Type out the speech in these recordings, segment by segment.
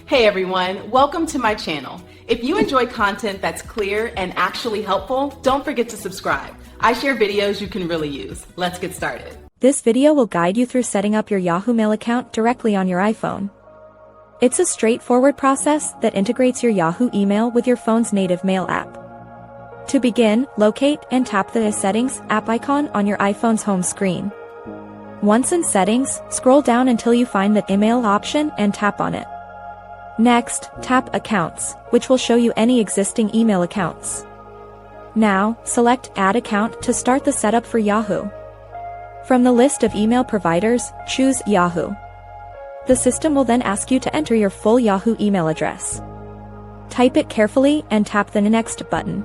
Hey everyone, welcome to my channel. If you enjoy content that's clear and actually helpful, don't forget to subscribe. I share videos you can really use. Let's get started. This video will guide you through setting up your Yahoo Mail account directly on your iPhone. It's a straightforward process that integrates your Yahoo email with your phone's native Mail app. To begin, locate and tap the Settings app icon on your iPhone's home screen. Once in Settings, scroll down until you find the Email option and tap on it. Next, tap Accounts, which will show you any existing email accounts. Now, select Add Account to start the setup for Yahoo. From the list of email providers, choose Yahoo. The system will then ask you to enter your full Yahoo email address. Type it carefully and tap the Next button.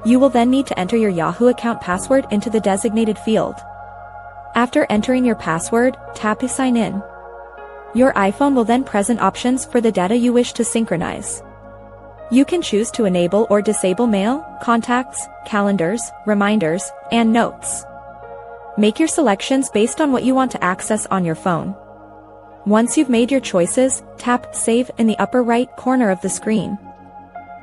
You will then need to enter your Yahoo account password into the designated field. After entering your password, tap Sign In. Your iPhone will then present options for the data you wish to synchronize. You can choose to enable or disable mail, contacts, calendars, reminders, and notes. Make your selections based on what you want to access on your phone. Once you've made your choices, tap Save in the upper right corner of the screen.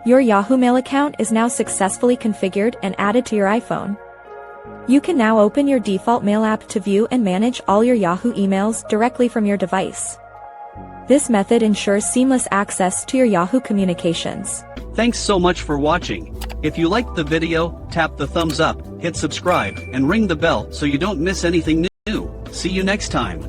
Your Yahoo Mail account is now successfully configured and added to your iPhone. You can now open your default Mail app to view and manage all your Yahoo emails directly from your device. This method ensures seamless access to your Yahoo communications. Thanks so much for watching. If you liked the video, tap the thumbs up, hit subscribe, and ring the bell so you don't miss anything new. See you next time.